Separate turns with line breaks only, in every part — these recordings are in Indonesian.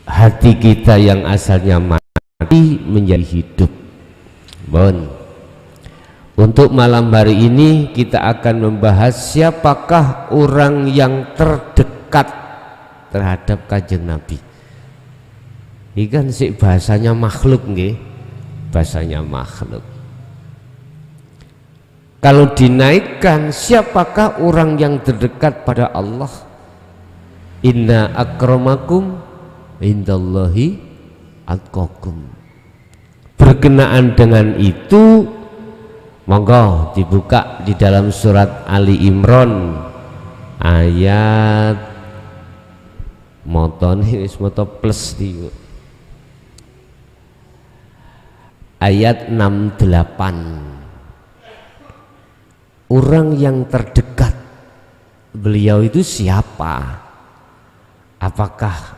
hati kita yang asalnya mati menjadi hidup. Bon. Untuk malam hari ini kita akan membahas siapakah orang yang terdekat terhadap Kanjeng Nabi. Ini kan sih bahasanya makhluk nggih, bahasanya makhluk. Kalau dinaikkan, siapakah orang yang terdekat pada Allah? Inna akramakum indallahi atqakum. Berkenaan dengan itu, monggo dibuka di dalam surat Ali Imran ayat moton ini moto plus di ayat 68. Orang yang terdekat beliau itu siapa? Apakah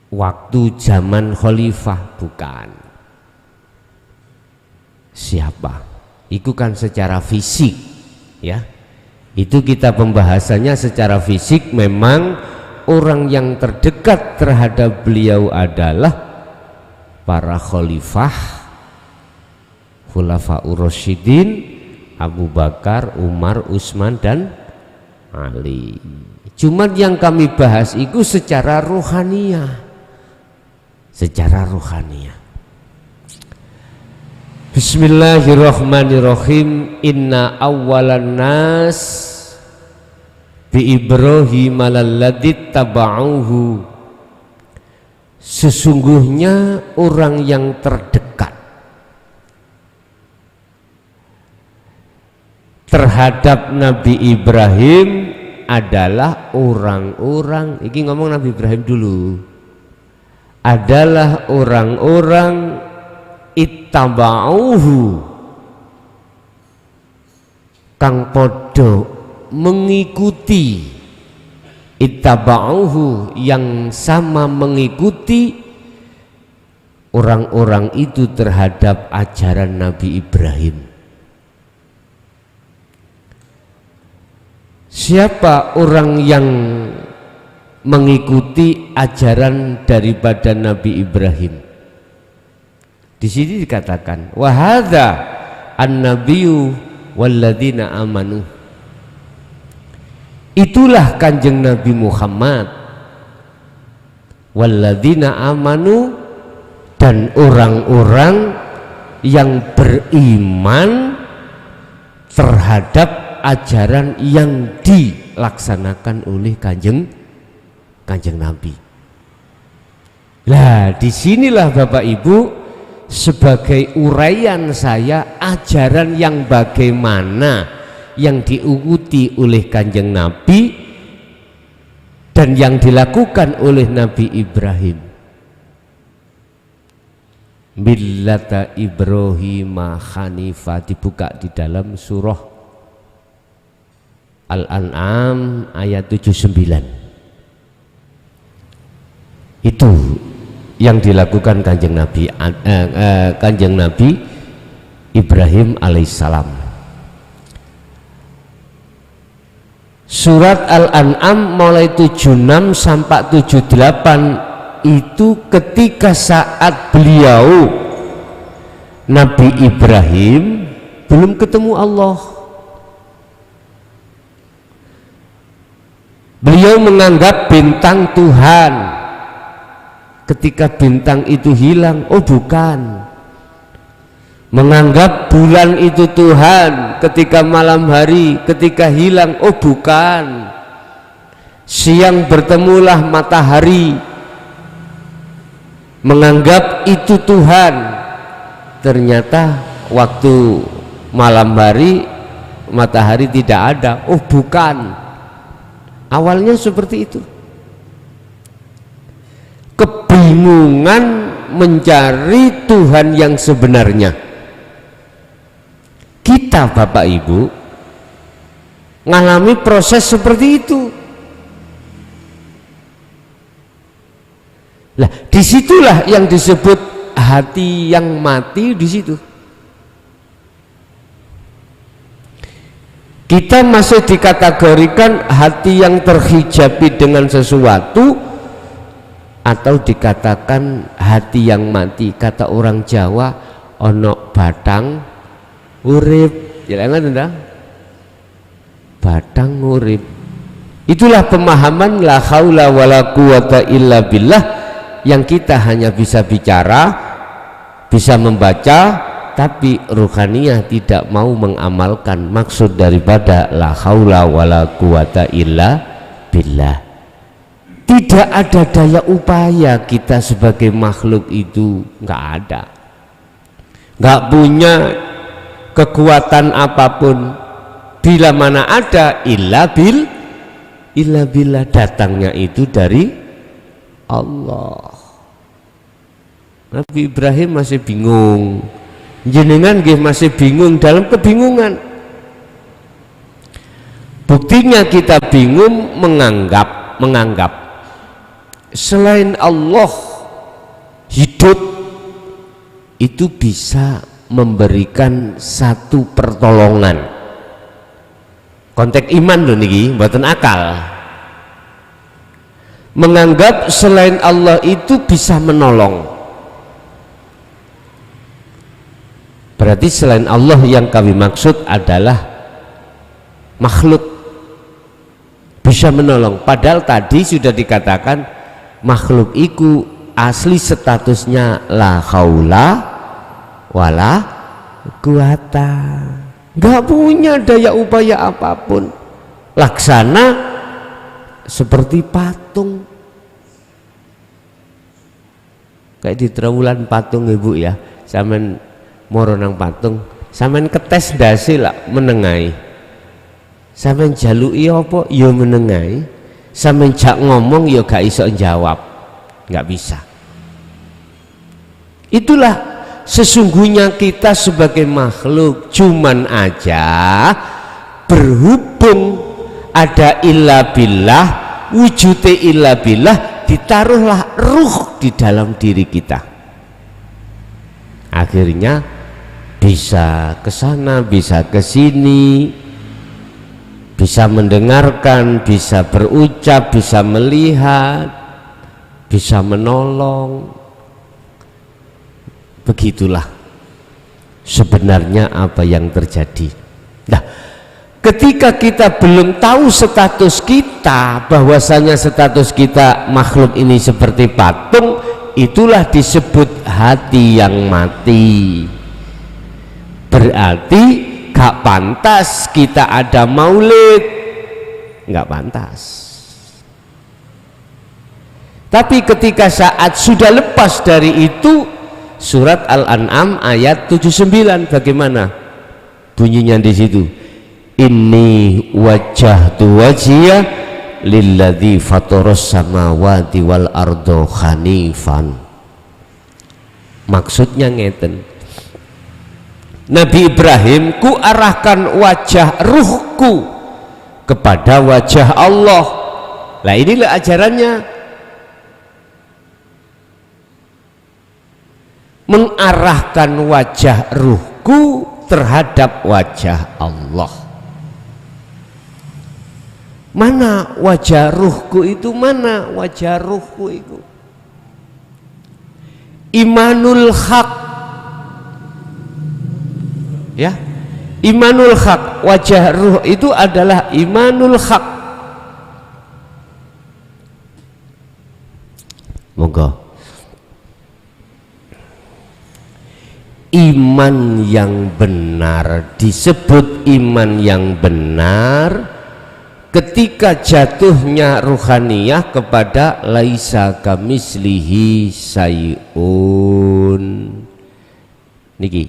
waktu zaman khalifah? Bukan. Siapa? Itu kan secara fisik, ya. Itu kita pembahasannya secara fisik. Memang orang yang terdekat terhadap beliau adalah para khalifah, Khulafaur Rasyidin, Abu Bakar, Umar, Utsman dan Ali. Cuman yang kami bahas itu secara rohaniah, secara rohaniah. Bismillahirrahmanirrahim. Inna awwalan nas bi Ibrahim alladzi taba'uhu. Sesungguhnya orang yang terdekat terhadap Nabi Ibrahim adalah orang-orang, ini ngomong Nabi Ibrahim dulu, adalah orang-orang ittaba'uhu kang podo mengikuti, ittaba'uhu yang sama mengikuti orang-orang itu terhadap ajaran Nabi Ibrahim. Siapa orang yang mengikuti ajaran daripada Nabi Ibrahim? Di sini dikatakan wa hadza an-nabiyyu walladzina amanu. Itulah Kanjeng Nabi Muhammad, walladzina amanu, dan orang-orang yang beriman terhadap ajaran yang dilaksanakan oleh Kanjeng Nabi. Lah disinilah Bapak Ibu sebagai uraian saya, ajaran yang bagaimana yang diikuti oleh Kanjeng Nabi dan yang dilakukan oleh Nabi Ibrahim. Millata Ibrahim Hanifah, dibuka di dalam surah Al-An'am ayat 79. Itu yang dilakukan Kanjeng Nabi Ibrahim alaihissalam. Surat Al-An'am mulai 76 sampai 78 itu ketika saat beliau Nabi Ibrahim belum ketemu Allah. Beliau menganggap bintang Tuhan. Ketika bintang itu hilang, oh bukan. Menganggap bulan itu Tuhan ketika malam hari, ketika hilang, oh bukan. Siang bertemulah matahari, menganggap itu Tuhan. Ternyata waktu malam hari matahari tidak ada, oh bukan. Awalnya seperti itu. Kebingungan mencari Tuhan yang sebenarnya. Kita Bapak Ibu mengalami proses seperti itu. Lah, disitulah yang disebut hati yang mati di situ. Kita masih dikategorikan hati yang terhijabi dengan sesuatu, atau dikatakan hati yang mati. Kata orang Jawa, ono batang urip, jangan enggak? Batang urip. Itulah pemahaman la haula wala quwata illa billah yang kita hanya bisa bicara, bisa membaca, tapi ruhaniyah tidak mau mengamalkan maksud daripada la haula wala quwata illa billah. Tidak ada daya upaya kita sebagai makhluk itu, nggak ada, nggak punya kekuatan apapun. Bila mana ada illa billah, datangnya itu dari Allah. Nabi Ibrahim masih bingung, jenengan masih bingung dalam kebingungan. Buktinya kita bingung menganggap selain Allah hidup itu bisa memberikan satu pertolongan. Konteks iman loh niki, mboten akal. Menganggap selain Allah itu bisa menolong. Berarti selain Allah yang kami maksud adalah makhluk bisa menolong. Padahal tadi sudah dikatakan makhluk itu asli statusnya la haula wala quwata, nggak punya daya upaya apapun. Laksana seperti patung, kayak di Trawulan patung ibu ya, sampean moro nang patung, sampean ketes ndase lah menengai, sampean jaluki apa ya menengai, sampean jak ngomong ya gak iso jawab, nggak bisa. Itulah sesungguhnya kita sebagai makhluk, cuman aja berhubung ada illa billah, wujudnya illa billah, ditaruhlah ruh di dalam diri kita, akhirnya bisa ke sana, bisa ke sini, bisa mendengarkan, bisa berucap, bisa melihat, bisa menolong. Begitulah sebenarnya apa yang terjadi. Nah, ketika kita belum tahu status kita, bahwasanya status kita makhluk ini seperti patung, itulah disebut hati yang mati. Berarti gak pantas kita ada maulid, gak pantas. Tapi ketika saat sudah lepas dari itu, surat Al-An'am ayat 79 bagaimana bunyinya di situ? Inni wajjahtu wajhiya lilladzi fataras samawati wal ardo hanifan. Maksudnya ngeten, Nabi Ibrahim, ku arahkan wajah ruhku kepada wajah Allah. Nah inilah ajarannya, mengarahkan wajah ruhku terhadap wajah Allah. Mana wajah ruhku itu? Mana wajah ruhku itu? Imanul haq, ya, imanul haq, wajah ruh itu adalah imanul haq. Monggo. Iman yang benar disebut iman yang benar ketika jatuhnya ruhaniyah kepada laisa kamislihi sayun. Niki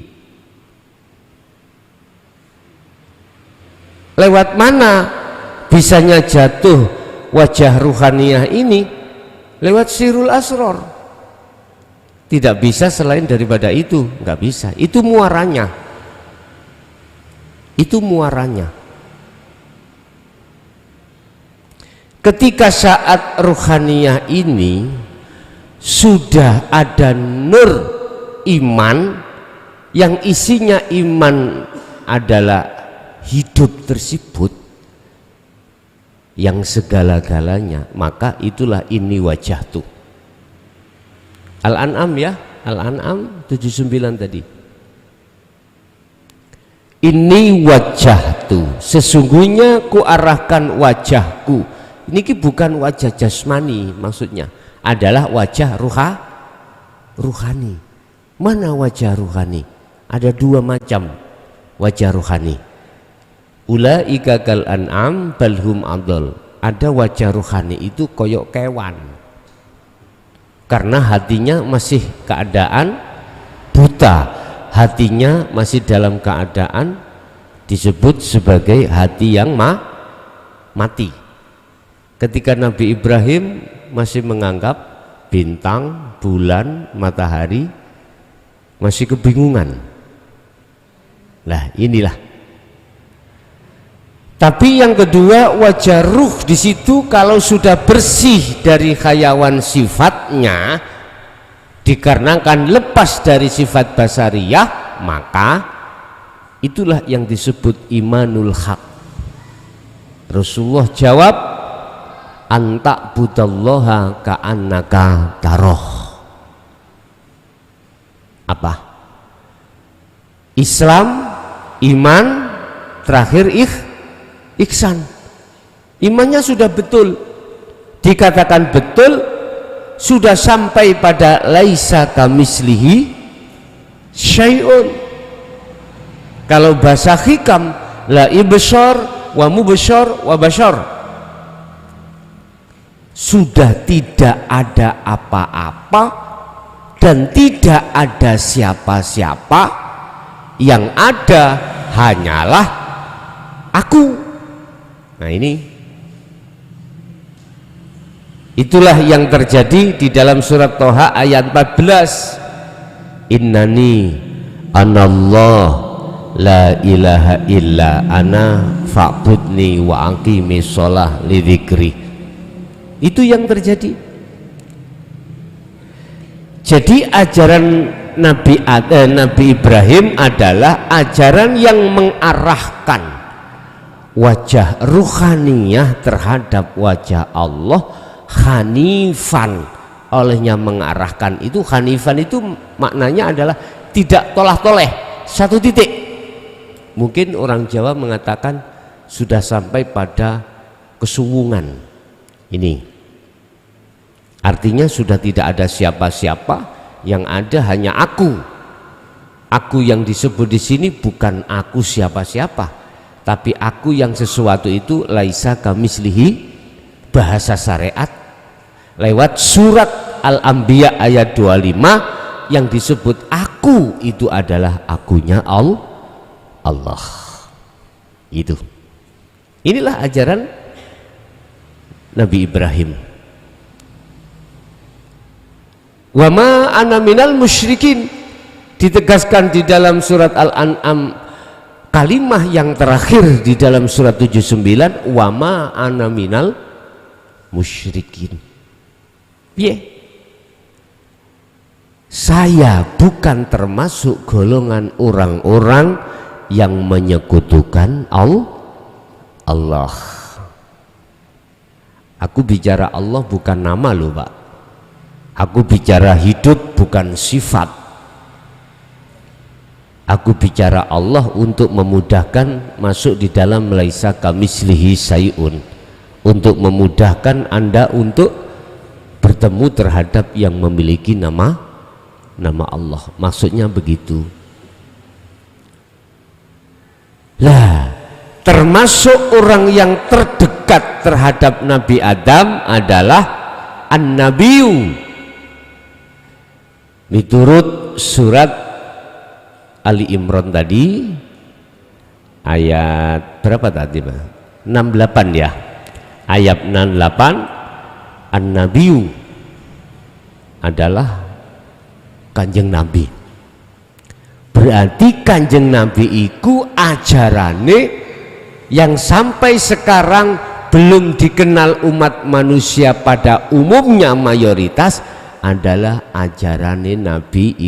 lewat mana bisanya jatuh wajah ruhaniyah ini? Lewat sirul asror. Tidak bisa selain daripada itu, nggak bisa. Itu muaranya, itu muaranya. Ketika saat ruhaniyah ini sudah ada nur iman yang isinya iman adalah hidup tersebut yang segala-galanya, maka itulah ini wajah tuh. Al-An'am ya, Al-An'am 79 tadi. Ini wajahtu, sesungguhnya ku arahkan wajahku. Ini bukan wajah jasmani, maksudnya adalah wajah ruhani. Mana wajah ruhani? Ada dua macam wajah ruhani. Ulaika kal an'am balhum adol. Ada wajah ruhani itu koyok kewan, karena hatinya masih keadaan buta, hatinya masih dalam keadaan disebut sebagai hati yang mati. Ketika Nabi Ibrahim masih menganggap bintang, bulan, matahari, masih kebingungan. Lah inilah. Tapi yang kedua, wajah ruh di situ kalau sudah bersih dari hayawan sifatnya, dikarenakan lepas dari sifat basariyah, maka itulah yang disebut imanul haq. Rasulullah jawab, anta budallaha ka'annaka taroh. Apa? Islam, iman, terakhir ihsan. Imannya sudah betul, dikatakan betul, sudah sampai pada laisa kamislihi syai'un. Kalau bahasa hikam, la ibsar wa mubsar wa bashar, sudah tidak ada apa-apa dan tidak ada siapa-siapa, yang ada hanyalah aku. Nah ini, itulah yang terjadi di dalam surat Toha ayat 14. Innani anallah la ilaha illa ana fa'budni wa aqimis sholah lidzikri. Itu yang terjadi. Jadi ajaran Nabi Ibrahim adalah ajaran yang mengarahkan wajah ruhaniyah terhadap wajah Allah, hanifan. Olehnya mengarahkan itu, hanifan itu maknanya adalah tidak tolah-toleh, satu titik. Mungkin orang Jawa mengatakan sudah sampai pada kesuwungan. Ini artinya sudah tidak ada siapa-siapa, yang ada hanya aku. Aku yang disebut di sini bukan aku siapa-siapa, tapi aku yang sesuatu itu laisa kamislihi, bahasa syariat lewat surat Al-Anbiya ayat 25 yang disebut aku itu adalah akunya Allah. Itu. Inilah ajaran Nabi Ibrahim. Wa ma ana minal musyrikin, ditegaskan di dalam surat Al-An'am, kalimah yang terakhir di dalam surat 79, wa ma ana minal musyrikin. Saya bukan termasuk golongan orang-orang yang menyekutukan Allah. Aku bicara Allah bukan nama loh Pak. Aku bicara hidup bukan sifat. Aku bicara Allah untuk memudahkan masuk di dalam laisa kamislihi syai'un, untuk memudahkan Anda untuk bertemu terhadap yang memiliki nama Allah. Maksudnya begitu. Lah, termasuk orang yang terdekat terhadap Nabi Adam adalah An-Nabiyu. Miturut surat Ali Imran tadi ayat berapa tadi Pak? 68 ya. Ayat 68, An-Nabiyu adalah Kanjeng Nabi. Berarti Kanjeng Nabi iku ajarane yang sampai sekarang belum dikenal umat manusia pada umumnya, mayoritas adalah ajarannya Nabi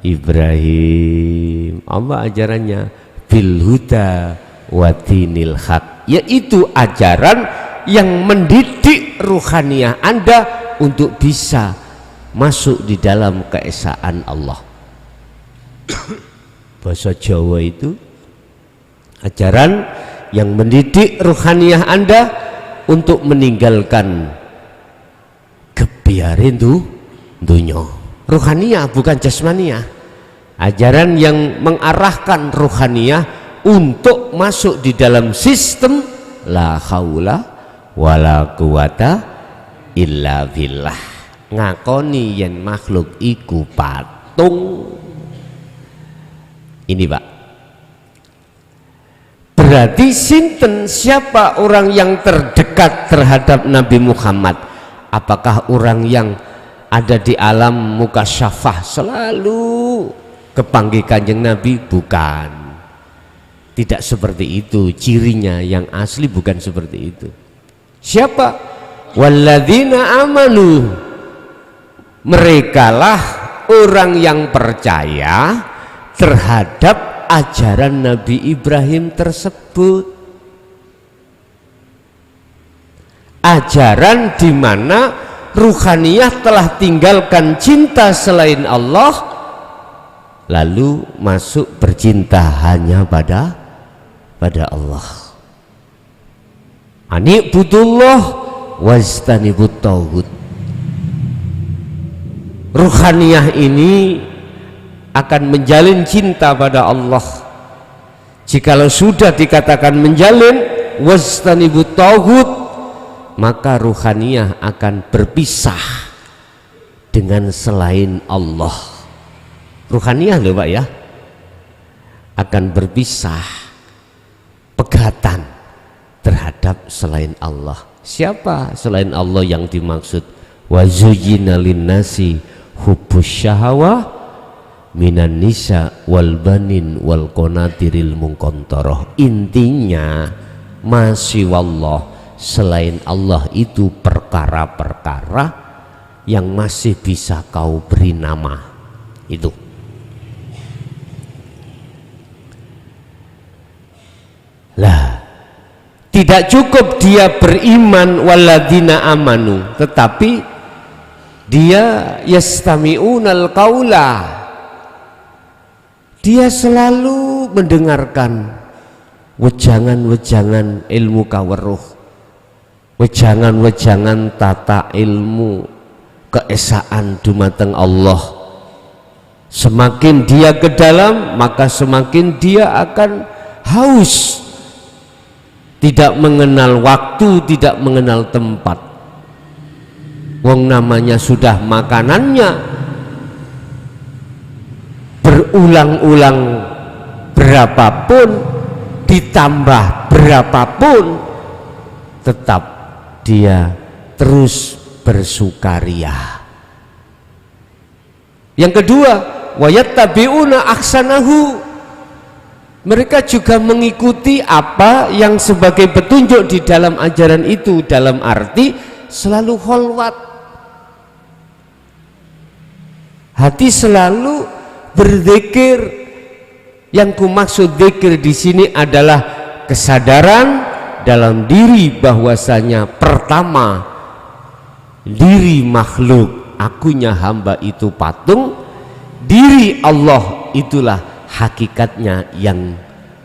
Ibrahim. Apa ajarannya? Bil huda wa dinil haq, yaitu ajaran yang mendidik ruhaniyah Anda untuk bisa masuk di dalam keesaan Allah. Bahasa Jawa itu ajaran yang mendidik ruhaniyah Anda untuk meninggalkan kebiarin dunia. Ruhaniyah bukan jasmaniyah. Ajaran yang mengarahkan ruhaniyah untuk masuk di dalam sistem la haula wala quwata illa billah. Ngakoni yen makhluk iku patung. Ini Pak, berarti sinten, siapa orang yang terdekat terhadap Nabi Muhammad? Apakah orang yang ada di alam mukasyafah selalu kepanggih kanjeng Nabi? Bukan, tidak seperti itu cirinya. Yang asli bukan seperti itu. Siapa? Walladzina amanu, merekalah orang yang percaya terhadap ajaran Nabi Ibrahim tersebut. Ajaran di mana ruhaniyah telah tinggalkan cinta selain Allah, lalu masuk bercinta hanya pada Allah. Ani'budullah wastanibut tauhid. Ruhaniyah ini akan menjalin cinta pada Allah. Jikalau sudah dikatakan menjalin wastanibut tauhid, maka ruhaniyah akan berpisah dengan selain Allah. Ruhaniyah loh Pak ya, akan berpisah, pegatan terhadap selain Allah. Siapa selain Allah yang dimaksud? Wa zuyyina linnasi hubbus syahawah minan nisa wal banin wal qanatiril muqantarah. Intinya masih wallah, selain Allah itu perkara-perkara yang masih bisa kau beri nama. Itu lah, tidak cukup dia beriman walladzina amanu, tetapi dia yastami'unal qaula, dia selalu mendengarkan wejangan-wejangan ilmu kaweruh, wejangan-wejangan tata ilmu keesaan dumateng Allah. Semakin dia ke dalam, maka semakin dia akan haus, tidak mengenal waktu, tidak mengenal tempat. Wong namanya sudah makanannya berulang-ulang berapapun, ditambah berapapun, tetap dia terus bersukaria. Yang kedua, wayattabi'una ahsanahu, mereka juga mengikuti apa yang sebagai petunjuk di dalam ajaran itu, dalam arti selalu kholwat, hati selalu berzikir. Yang kumaksud zikir di sini adalah kesadaran dalam diri bahwasanya pertama diri makhluk, akunya hamba itu patung, diri Allah itulah hakikatnya yang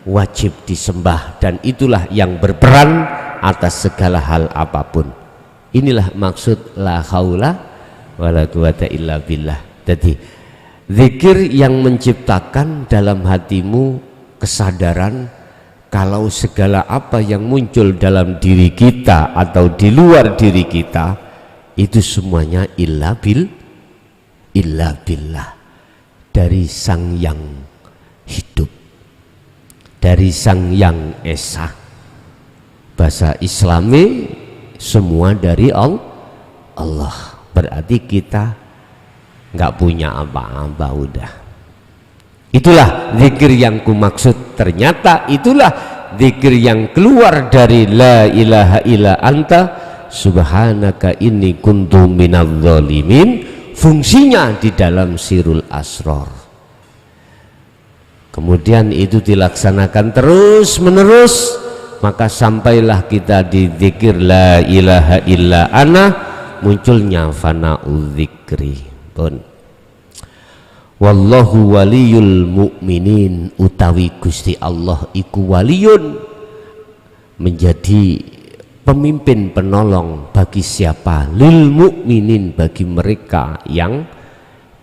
wajib disembah, dan itulah yang berperan atas segala hal apapun. Inilah maksud la haula wala quwata illa billah. Jadi zikir yang menciptakan dalam hatimu kesadaran kalau segala apa yang muncul dalam diri kita atau di luar diri kita itu semuanya illa billah, dari Sang Yang hidup, dari Sang Yang Esa. Bahasa Islami semua dari Allah, berarti kita nggak punya apa-apa udah. Itulah zikir yang kumaksud. Ternyata itulah zikir yang keluar dari la ilaha illa anta subhanaka inni kuntu minadz zalimin, fungsinya di dalam sirul asrar. Kemudian itu dilaksanakan terus menerus, maka sampailah kita di zikir la ilaha illa ana, munculnya fana'u dzikri. pun wallahu waliyul mu'minin, utawi Gusti Allah iku waliyun, menjadi pemimpin penolong bagi siapa? Lil mu'minin, bagi mereka yang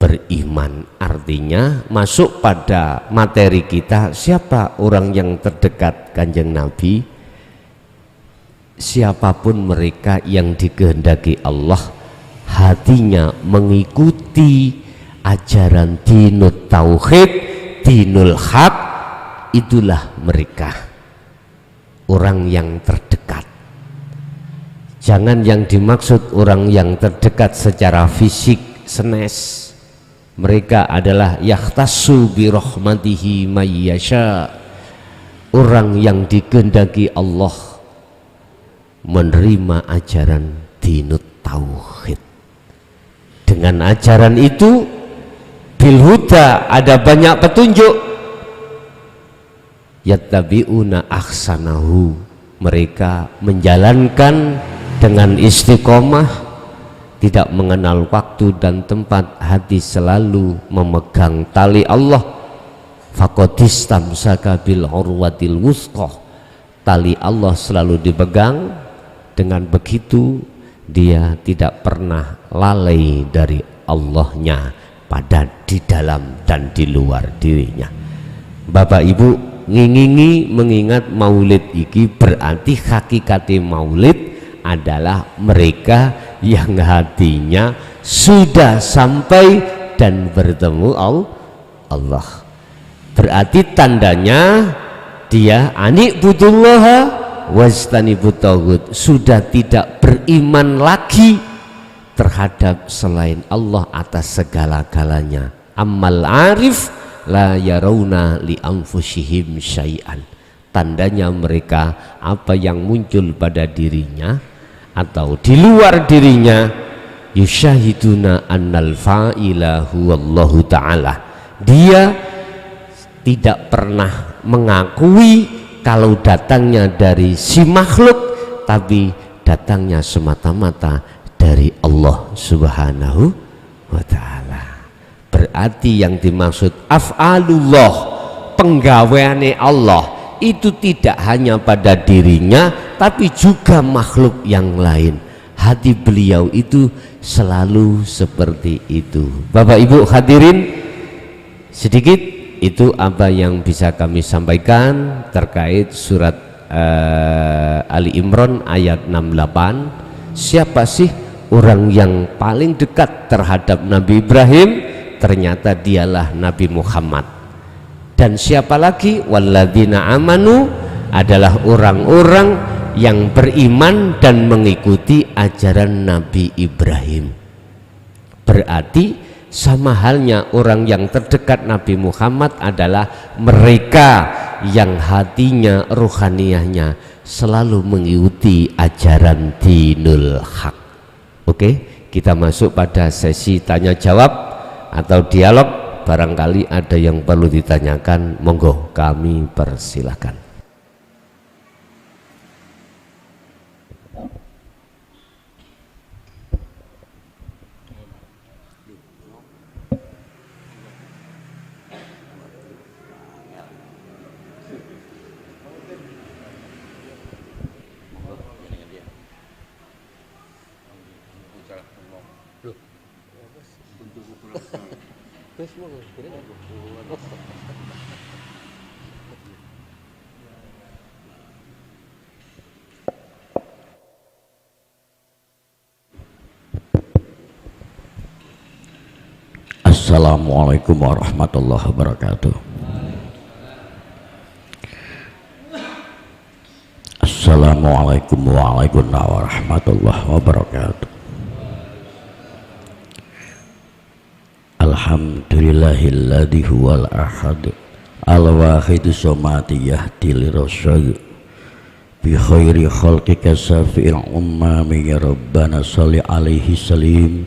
beriman. Artinya masuk pada materi kita, siapa orang yang terdekat Kanjeng Nabi? Siapapun mereka yang dikehendaki Allah hatinya mengikuti ajaran dinul tauhid, dinul haq, itulah mereka orang yang terdekat. Jangan yang dimaksud orang yang terdekat secara fisik senes. Mereka adalah yahtassu bi rahmatihi may yasha, orang yang dikehendaki Allah menerima ajaran dinut tauhid. Dengan ajaran itu bil huda, ada banyak petunjuk, yattabi'una ahsanahu, mereka menjalankan dengan istiqomah, tidak mengenal waktu dan tempat, hati selalu memegang tali Allah. Faqadistamsaka bil urwatil wusqa, tali Allah selalu dipegang. Dengan begitu dia tidak pernah lalai dari Allahnya pada di dalam dan di luar dirinya. Bapak Ibu ngingingi mengingat maulid iki, berarti hakikati maulid adalah mereka yang hatinya sudah sampai dan bertemu Allah. Berarti tandanya dia ani'budullaha wastanibut taghut, sudah tidak beriman lagi terhadap selain Allah atas segala-galanya. Ammal arif la yarawna li anfusihim syai'an, tandanya mereka apa yang muncul pada dirinya atau di luar dirinya, yusyahiduna annal fa'ila huwallahu ta'ala, dia tidak pernah mengakui kalau datangnya dari si makhluk, tapi datangnya semata-mata dari Allah Subhanahu wa ta'ala. Berarti yang dimaksud af'alullah, penggaweane Allah, itu tidak hanya pada dirinya tapi juga makhluk yang lain. Hati beliau itu selalu seperti itu. Bapak Ibu hadirin, sedikit itu apa yang bisa kami sampaikan terkait surat Ali Imran ayat 68. Siapa sih orang yang paling dekat terhadap Nabi Ibrahim? Ternyata dialah Nabi Muhammad. Dan siapa lagi? Walladzina amanu, adalah orang-orang yang beriman dan mengikuti ajaran Nabi Ibrahim. Berarti sama halnya orang yang terdekat Nabi Muhammad adalah mereka yang hatinya, ruhaniyahnya selalu mengikuti ajaran dinul haq. Oke, kita masuk pada sesi tanya jawab atau dialog. Barangkali ada yang perlu ditanyakan, monggo kami persilahkan.
Assalamualaikum warahmatullahi wabarakatuh. Assalamualaikum warahmatullahi wabarakatuh. Alhamdulillahilladzi huwal ahad al-wahidu somati yahdi lirasyad bi khairi khalqika safi'il ummami ya rabbana salli alaihi salim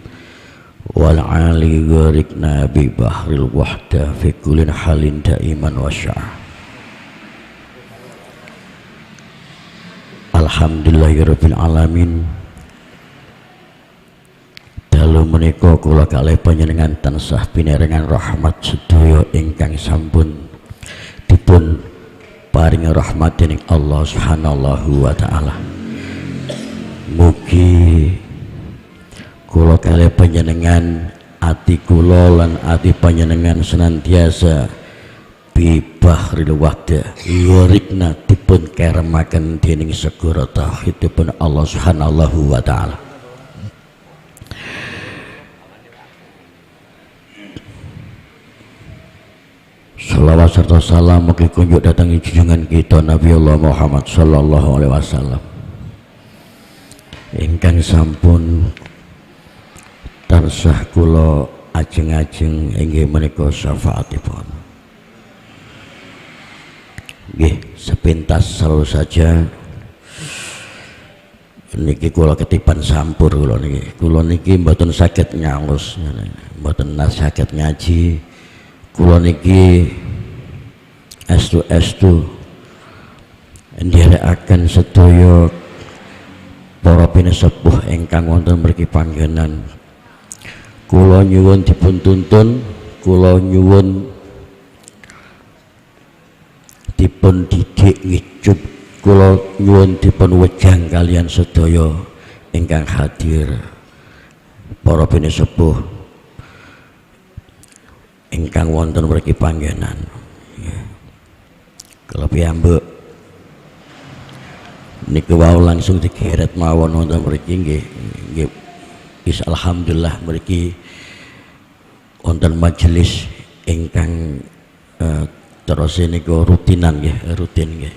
wal ali gharikna bi bahril wahda fi kullin halin daiman wa sya'ah. Alhamdulillahirabbil alamin. dalu menika kula kalih panjenengan tansah pinaringan rahmat sedaya ingkang sampun dipun paring rahmat dening Allah Subhanahu wa taala. Mugi kula kalih panjenengan ati kula lan ati panjenengan senantiasa bibahril waqti yurikna dipun keremaken dening segara tauhidipun Allah Subhanahu wa taala. Salawat serta salam mugi kunjuk datangi junjungan kita Nabi Allah Muhammad sallallahu alaihi wasallam ingkang sampun tansah kula ajeng-ajeng inggih menika syafaatipun. Nggih, sepintas selalu saja niki kula ketipan sampur kula niki mboten saged nyaos, mboten saged ngaji. Kula niki estu nderekaken sedaya para pinasepuh ingkang wonten mriki panggenan. Kula nyuwun dipun tuntun, kula nyuwun dipun didik ngicup, kula nyuwun dipun wejang kalian sedaya ingkang hadir para pinasepuh ingkang wonten mriki panggenan. Kalau piyambak niku wau langsung digeret mawon wonten mriki nggih. Alhamdulillah mriki wonten majelis ingkang terus niku rutinan nggih, rutin nggih.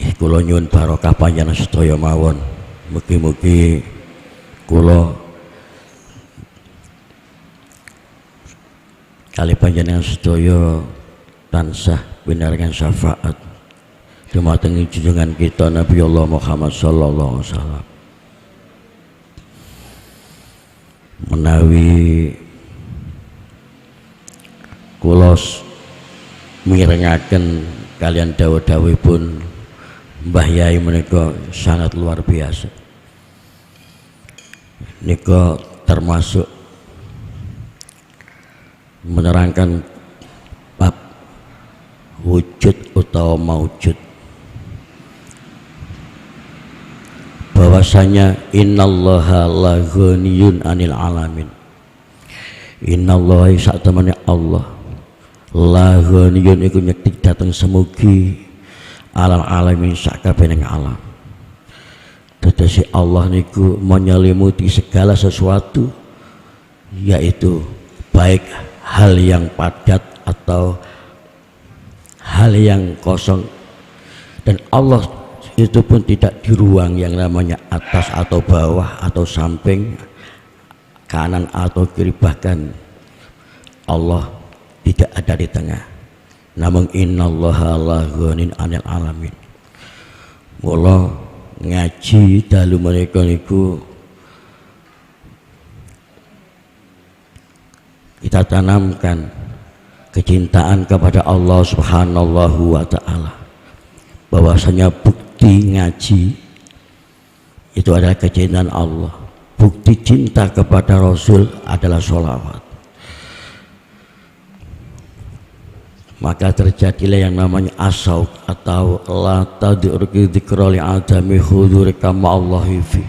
Nggih kula nyuwun barokah panjenengan sedaya mawon. Mugi-mugi kula kali panjenengan sedaya tansah pinaringan syafaat dumateng junjungan kita Nabi Allah Muhammad sallallahu alaihi wasallam. Menawi kula mirengaken kalian dawuh-dawuhipun Mbah Yai menika sangat luar biasa. Nika termasuk menerangkan bab wujud utawa maujud, bahwasanya innallaha la ghaniyun 'anil alamin. Innallaha sak temene Allah la ghaniyun iku nyekti dateng semugi alal alamin sak kabehing alam. Tetesi Allah niku menyelimuti segala sesuatu, yaitu baik hal yang padat atau hal yang kosong, dan Allah itu pun tidak di ruang yang namanya atas atau bawah atau samping, kanan atau kiri, bahkan Allah tidak ada di tengah. Namun innallaha la ghanin 'anil alamin. Mula ngaji dalu menika niku kita tanamkan kecintaan kepada Allah Subhanahu wa ta'ala, bahwasanya bukti ngaji itu adalah kecintaan Allah, bukti cinta kepada Rasul adalah sholawat. Maka terjadilah yang namanya asauk atau la tad'uki dzikra li adami hudurika ma'allahi fi.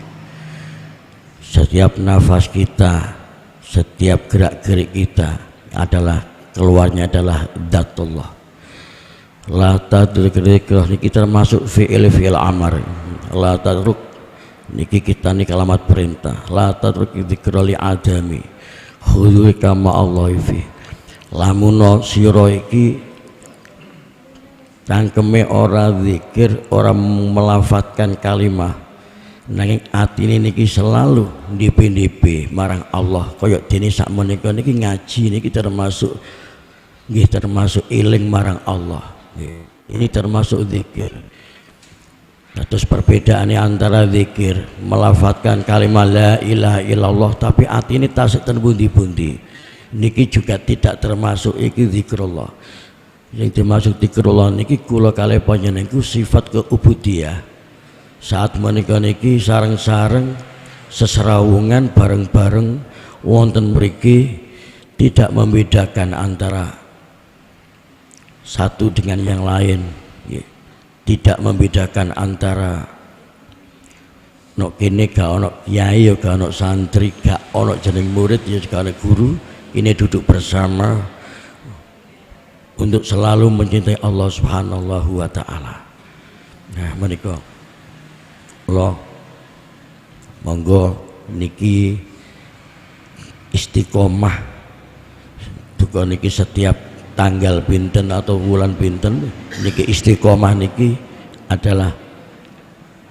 Setiap nafas kita, setiap gerak-gerik kita adalah keluarnya adalah dzatullah. La tadruk niki termasuk fi'il amar. La tadruk niki kita niki kalimat perintah. La tadruk dzikra li adami hudurika ma'allahi fi. Lamun sira iki cangkeme ora zikir, ora melafadzkan kalimah, nanging atine niki selalu ndipi-ndipi marang Allah, kaya dene sak menika niki ngaji niki termasuk nggih termasuk eling marang Allah. Ini termasuk zikir. Terus perbedaannya antara zikir melafadzkan kalimat la ilaha illallah tapi atine tasik ten pundi-pundi, niki juga tidak termasuk iki zikrullah. Yang termasuk zikrullah niki kula kalih panjenengan sifat keubudiyah. Saat menika niki sareng-sareng seserawungan bareng-bareng wonten mriki tidak membedakan antara satu dengan yang lain, tidak membedakan antara nok kene gak ono kiai ya gak ono santri, gak ono jeneng murid ya gak ono guru. Ini duduk bersama untuk selalu mencintai Allah Subhanahu wa taala. Nah menika Allah monggo niki istiqomah duka niki setiap tanggal pinten atau bulan pinten niki istiqomah niki adalah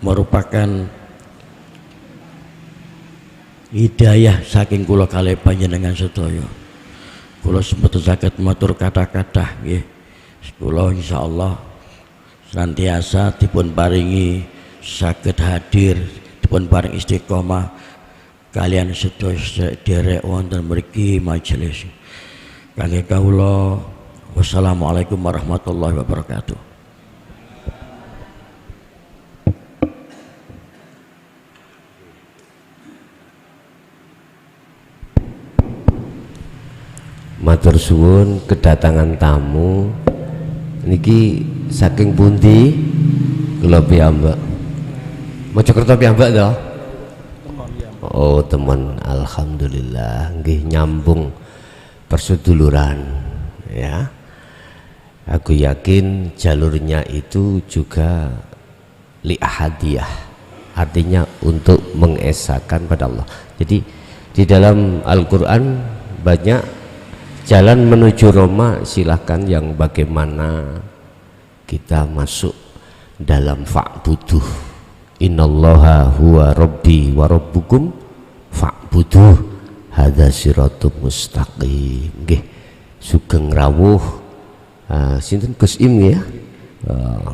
merupakan hidayah saking kula kalih panjenengan sedaya. Kula sempat saged matur kata-kata nggih. Kula insyaallah senantiasa dipun paringi saged hadir, dipun paring istiqomah kalian sedaya derek wonten mriki majelis. Kangge kawula wassalamualaikum warahmatullahi wabarakatuh.
Matur suwun kedatangan tamu niki saking pundi kula piyambak Mojokerto piyambak to? Oh teman, alhamdulillah nggih nyambung perseduluran ya. Aku yakin jalurnya itu juga li ahadiyah, artinya untuk mengesahkan pada Allah. Jadi di dalam Al-Qur'an banyak jalan menuju Roma, silahkan yang bagaimana kita masuk dalam fa'buduh. Innallaha huwa rabbi wa rabbukum fa'buduh hadza siratum mustaqim. Nggih sugeng rawuh sinten Gus Im ya.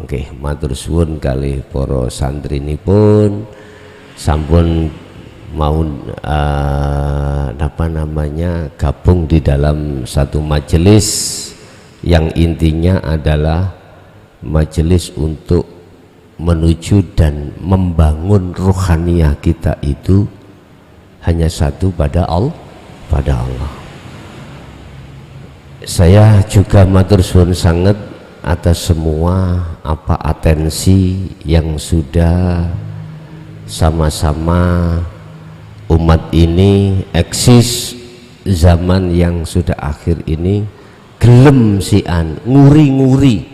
Nggih matur suwun kalih para santrinipun sampun mau gabung di dalam satu majelis yang intinya adalah majelis untuk menuju dan membangun ruhaniyah kita itu hanya satu pada Allah. Saya juga matur suwun sangat atas semua atensi yang sudah sama-sama umat ini eksis zaman yang sudah akhir ini gelem sian nguri-nguri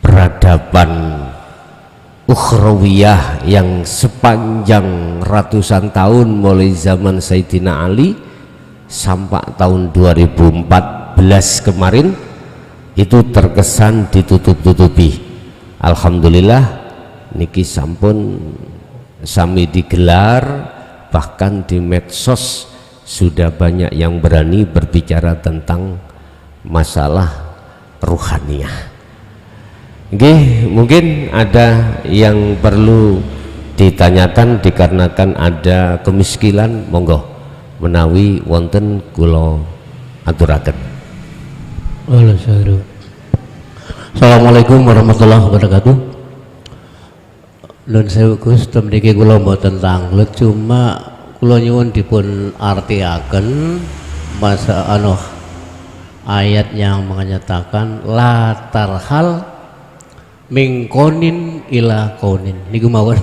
peradaban ukhrawiyah yang sepanjang ratusan tahun mulai zaman Sayyidina Ali sampai tahun 2014 kemarin itu terkesan ditutup-tutupi. Alhamdulillah niki sampun sami digelar, bahkan di medsos sudah banyak yang berani berbicara tentang masalah ruhaniyah. Nggih, mungkin ada yang perlu ditanyakan dikarenakan ada kemiskinan, monggo menawi wonten kula aturaken.
Assalamualaikum warahmatullahi wabarakatuh. Nun sewu Gus, temriki kula mboten tanglet, cuma kula nyuwun dipun artiaken masa ayat yang menyatakan la tarhal min kaunin ila kaunin. Niku mawon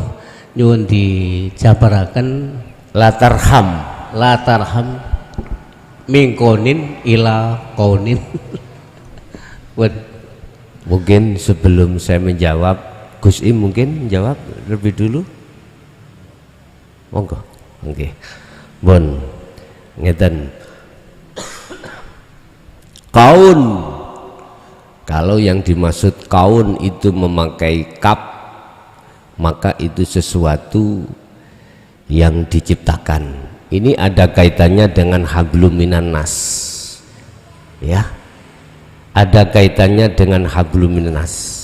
nyuwun dijabaraken
La tarham
min kaunin ila kaunin.
Mungkin sebelum saya menjawab, Gus Im mungkin jawab lebih dulu, monggo. Oke, bon, ngeten. Kaun, kalau yang dimaksud kaun itu memakai kap, maka itu sesuatu yang diciptakan. Ini ada kaitannya dengan hablum minan nas, ya. Ada kaitannya dengan hablum minan nas.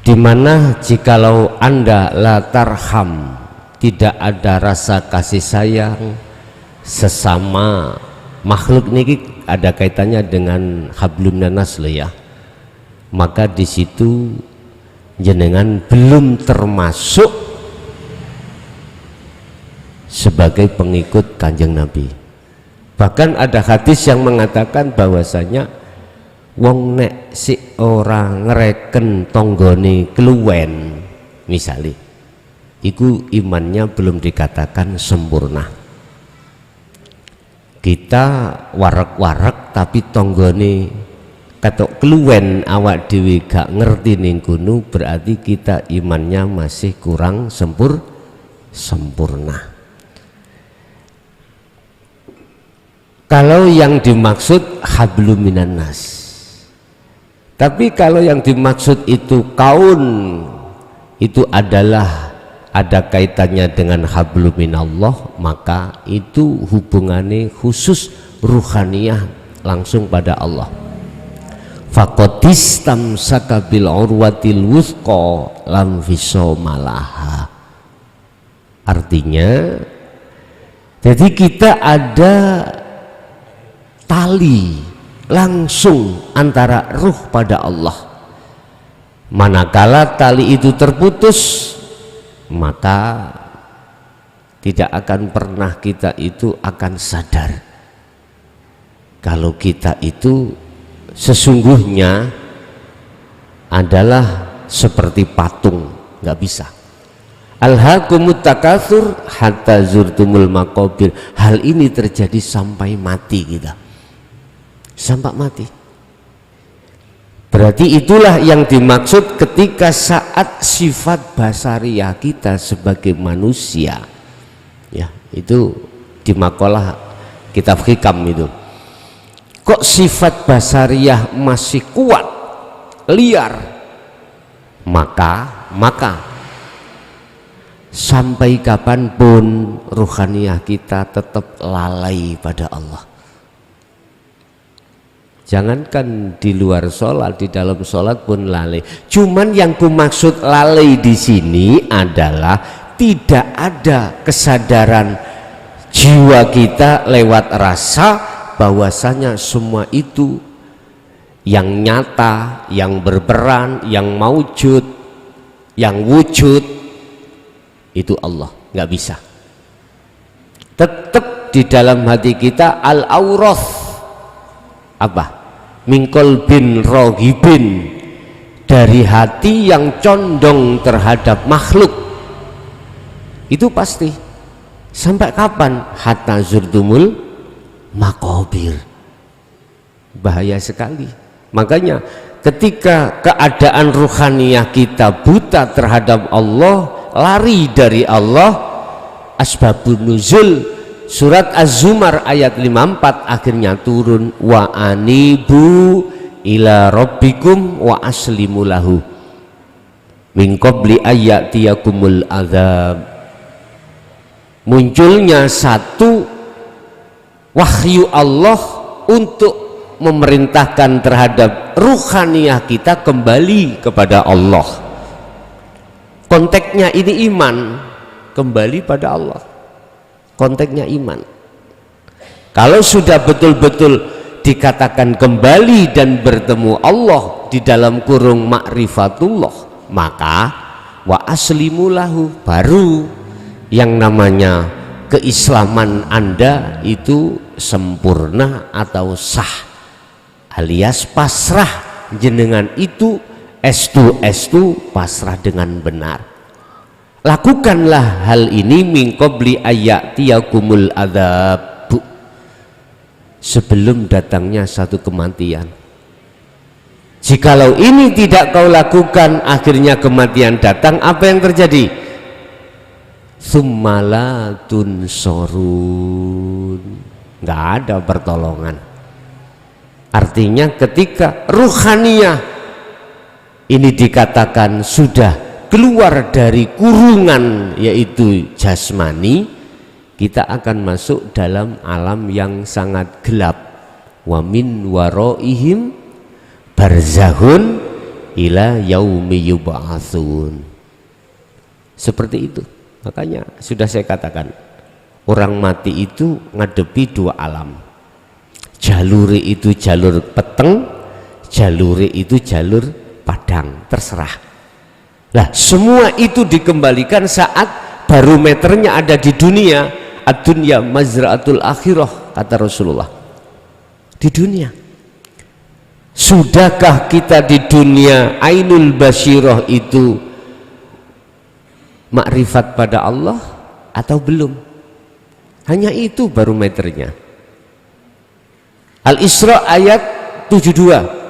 Dimana jikalau Anda la tarham, tidak ada rasa kasih sayang sesama makhluk, niki ada kaitannya dengan hablum nanas loh ya, maka di situ jenengan belum termasuk sebagai pengikut Kanjeng Nabi. Bahkan ada hadis yang mengatakan bahwasanya wong nek si orang ngereken tonggone keluwen misalnya, iku imannya belum dikatakan sempurna. Kita warak-warak tapi tonggone katok keluwen awak dewi gak ngerti ning kono, berarti kita imannya masih kurang sempurna. Kalau yang dimaksud hablum minan nas, tapi kalau yang dimaksud itu kaun, itu adalah ada kaitannya dengan hablum minallah, maka itu hubungannya khusus ruhaniyah langsung pada Allah. Faqatistam sakabil urwatil wuthqa lam fisomalaha. Artinya, jadi kita ada tali langsung antara ruh pada Allah. Manakala tali itu terputus, maka tidak akan pernah kita itu akan sadar kalau kita itu sesungguhnya adalah seperti patung, nggak bisa. Alhaakumut takatsur hatta zurtumul maqabir. Hal ini terjadi sampai mati kita, sampai mati. Berarti itulah yang dimaksud ketika saat sifat basariyah kita sebagai manusia, ya itu di makalah kitab hikam itu, kok sifat basariyah masih kuat, liar, maka sampai kapanpun ruhaniyah kita tetap lalai pada Allah. Jangankan di luar sholat, di dalam sholat pun lalai. Cuman yang ku maksud lalai di sini adalah tidak ada kesadaran jiwa kita lewat rasa bahwasanya semua itu yang nyata, yang berperan, yang maujud, yang wujud itu Allah. Nggak bisa. Tetap di dalam hati kita al-awrath apa? Mingkol bin rohibin, dari hati yang condong terhadap makhluk. Itu pasti. Sampai kapan? Hatta zurtumul maqabir. Bahaya sekali. Makanya ketika keadaan ruhaniyah kita buta terhadap Allah, lari dari Allah, asbabun nuzul surat Az-Zumar ayat 54 akhirnya turun, wa anibu ila rabbikum wa aslimu lahu min qabli ayyatiyakumul azab. Munculnya satu wahyu Allah untuk memerintahkan terhadap ruhaniyah kita kembali kepada Allah. Konteksnya ini iman, kembali pada Allah. Konteksnya iman. Kalau sudah betul-betul dikatakan kembali dan bertemu Allah di dalam kurung ma'rifatullah, maka wa aslimu lahu, baru yang namanya keislaman Anda itu sempurna atau sah, alias pasrah jenengan itu estu pasrah dengan benar. Lakukanlah hal ini min qabli ayyatiyakumul adzab, sebelum datangnya satu kematian. Jikalau ini tidak kau lakukan, akhirnya kematian datang, apa yang terjadi? Tsumma tunsorun, nggak ada pertolongan. Artinya ketika ruhaniyah ini dikatakan sudah keluar dari kurungan yaitu jasmani, kita akan masuk dalam alam yang sangat gelap. Wa min waraihim barzahun ila yaumi yub'atsun. Seperti itu. Makanya sudah saya katakan, orang mati itu ngadepi dua alam. Jaluri itu jalur peteng, jaluri itu jalur padang, terserah. Nah, semua itu dikembalikan saat barometernya ada di dunia, ad-dunya mazra'atul akhirah, kata Rasulullah. Di dunia, sudahkah kita di dunia ainul basyirah itu makrifat pada Allah atau belum? Hanya itu barometernya. Al-Isra ayat 72.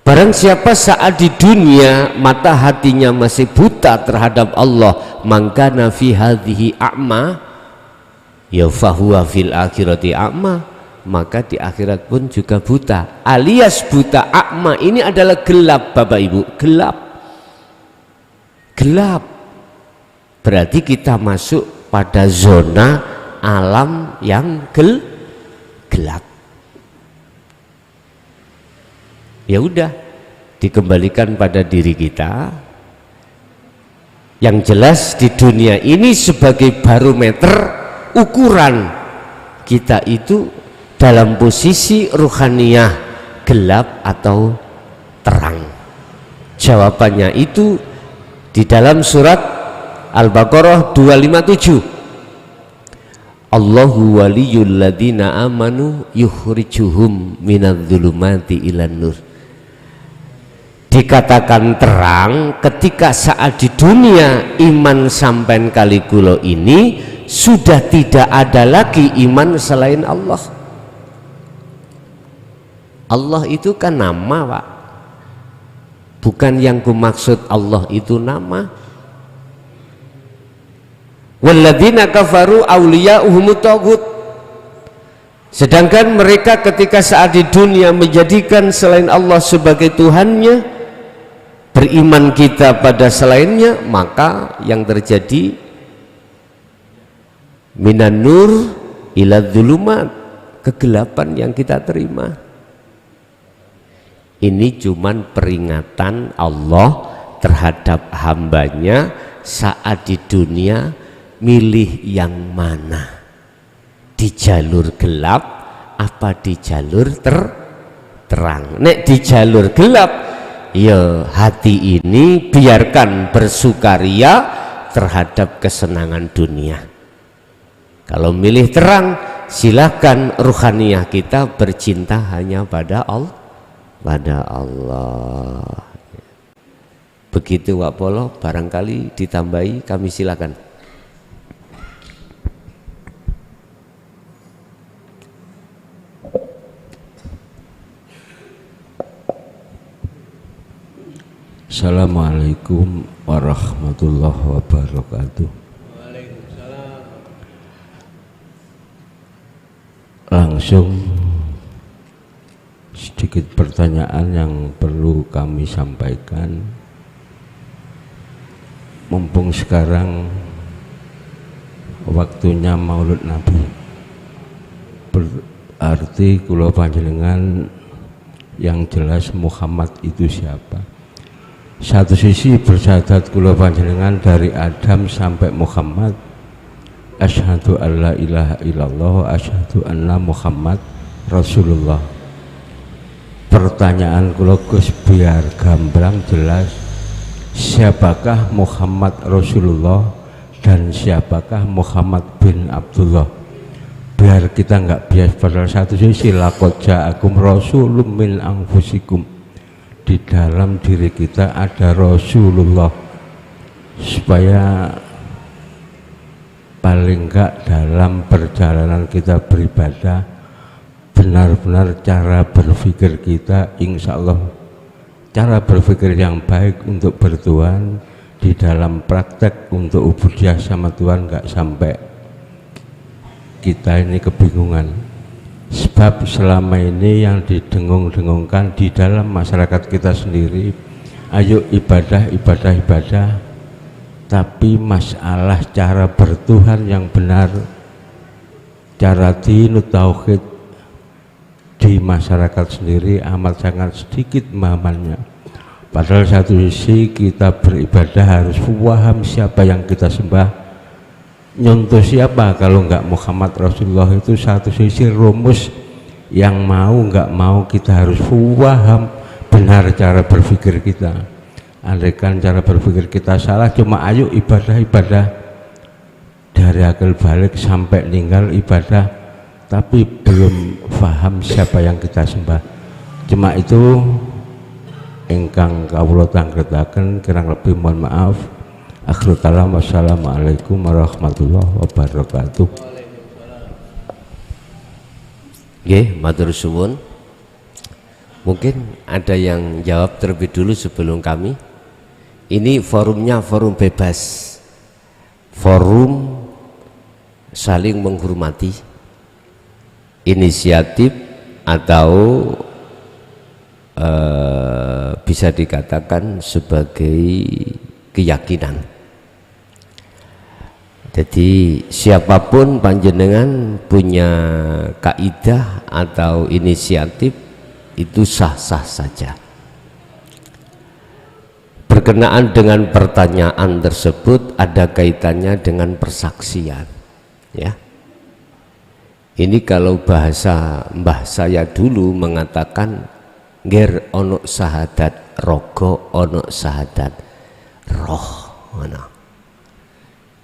Barang siapa saat di dunia mata hatinya masih buta terhadap Allah, maka fi hadhihi a'ma, ya fahuwa fil akhirati a'ma, maka di akhirat pun juga buta. Alias buta, a'ma ini adalah gelap, Bapak Ibu, gelap. Gelap. Berarti kita masuk pada zona alam yang gelap. Ya udah, dikembalikan pada diri kita. Yang jelas di dunia ini sebagai barometer ukuran kita itu dalam posisi ruhaniyah gelap atau terang. Jawabannya itu di dalam surat Al-Baqarah 257. Allahu waliyul ladina amanu yukhrijuhum minadh-dhulumati ilan nur. Dikatakan terang ketika saat di dunia iman sampean kali kula ini sudah tidak ada lagi iman selain Allah. Allah itu kan nama, Pak, bukan yang kumaksud Allah itu nama. Walladzina kafaru awliya'uhumut taghut. Sedangkan mereka ketika saat di dunia menjadikan selain Allah sebagai Tuhannya, beriman kita pada selainnya, maka yang terjadi minan nur ila dzulumat, kegelapan yang kita terima. Ini cuman peringatan Allah terhadap hambanya saat di dunia milih yang mana, di jalur gelap apa di jalur terang. Nek di jalur gelap, ya hati ini biarkan bersukaria terhadap kesenangan dunia. Kalau milih terang, silakan ruhaniyah kita bercinta hanya pada Allah. Begitu Wak Polo, barangkali ditambahi kami silakan.
Assalamualaikum warahmatullahi wabarakatuh.
Waalaikumsalam.
Langsung sedikit pertanyaan yang perlu kami sampaikan. Mumpung sekarang waktunya Maulud Nabi, berarti kula panjenengan yang jelas Muhammad itu siapa. Satu sisi bersyahadat kula panjenengan dari Adam sampai Muhammad, asyhadu alla ilaha illallah, asyhadu anna Muhammad Rasulullah. Pertanyaan kula Gus biar gamblang jelas, siapakah Muhammad Rasulullah dan siapakah Muhammad bin Abdullah? Biar kita nggak bias pada satu sisi, laqad ja'akum rasulun min anfusikum, di dalam diri kita ada Rasulullah, supaya paling enggak dalam perjalanan kita beribadah benar-benar cara berpikir kita, insya Allah cara berpikir yang baik untuk bertuhan, di dalam praktek untuk ubudiyah sama Tuhan, enggak sampai kita ini kebingungan. Sebab selama ini yang didengung-dengungkan di dalam masyarakat kita sendiri, ayo ibadah, tapi masalah cara bertuhan yang benar, cara dinut tauhid di masyarakat sendiri amat sangat sedikit pemahamannya. Padahal satu sisi kita beribadah harus paham siapa yang kita sembah, nyontoh siapa kalau enggak Muhammad Rasulullah. Itu satu sisi rumus yang mau enggak mau kita harus paham benar cara berpikir kita. Andaikan cara berpikir kita salah, cuma ayo ibadah
dari akil balik sampai ninggal ibadah tapi belum paham siapa yang kita sembah. Cuma itu ingkang kawula tanggetaken, kirang lebih mohon maaf. Akhirul kalam, wassalamualaikum warahmatullahi wabarakatuh.
Nggih, matur suwun. Mungkin ada yang jawab terlebih dulu sebelum kami. Ini forumnya forum bebas, forum saling menghormati, inisiatif atau bisa dikatakan sebagai keyakinan. Jadi siapapun panjenengan punya kaidah atau inisiatif itu sah-sah saja. Berkenaan dengan pertanyaan tersebut ada kaitannya dengan persaksian, ya. Ini kalau bahasa mbah saya dulu mengatakan nger ono sahadat rogo, ono sahadat roh.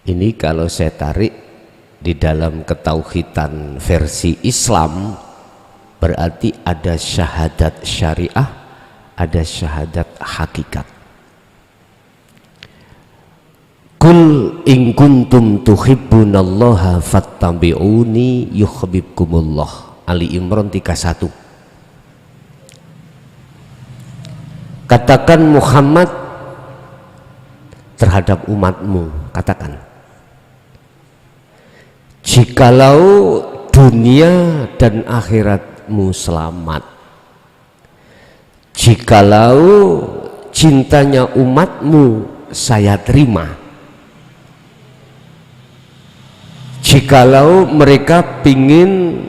Ini kalau saya tarik di dalam ketauhidan versi Islam, berarti ada syahadat syariah, ada syahadat hakikat. Kul in kuntum tuhibbunallaha fattabi'uni yuhibbukumullah. Ali Imran 31. Katakan Muhammad terhadap umatmu, katakan, jikalau dunia dan akhiratmu selamat, jikalau cintanya umatmu saya terima, jikalau mereka pingin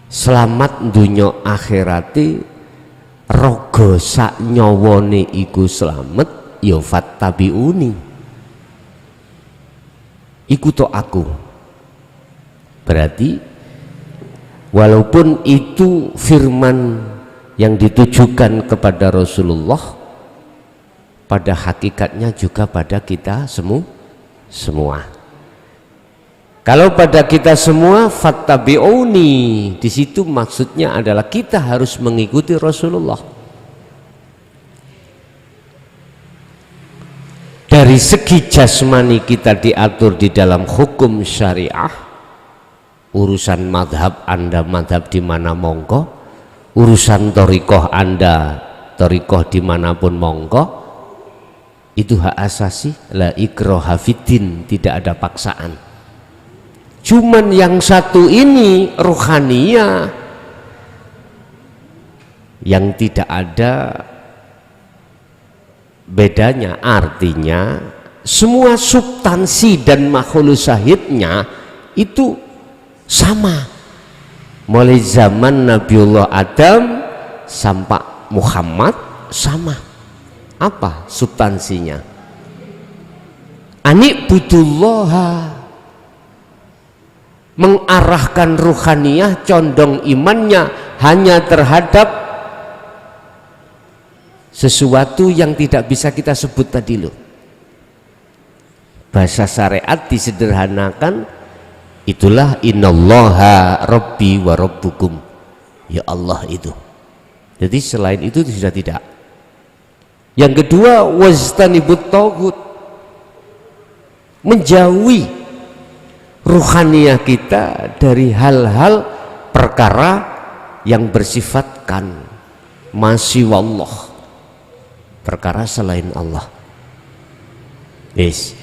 selamat dunya akhirati, rogo sak nyawane iku selamat, ya fattabi'uni, ikuto aku. Berarti walaupun itu firman yang ditujukan kepada Rasulullah, pada hakikatnya juga pada kita semua. Kalau pada kita semua, fattabi'uni, di situ maksudnya adalah kita harus mengikuti Rasulullah. Dari segi jasmani kita diatur di dalam hukum syariah, urusan madhab Anda madhab di mana monggo, urusan torikoh Anda torikoh dimanapun monggo, itu hak asasi, la ikraha fiddin, tidak ada paksaan. Cuman yang satu ini ruhaniyah, yang tidak ada bedanya, artinya semua substansi dan makhluk syahidnya itu sama, mulai zaman Nabiullah Adam sampai Muhammad sama. Apa substansinya? Ani'budullaha, mengarahkan ruhaniyah, condong imannya hanya terhadap sesuatu yang tidak bisa kita sebut tadi loh. Bahasa syariat disederhanakan, itulah innallaha rabbi wa rabbukum, ya Allah itu. Jadi selain itu sudah tidak. Yang kedua, wajtanibut taghut, menjauhi ruhaniyah kita dari hal-hal perkara yang bersifatkan masiwallah, perkara selain Allah. Yes.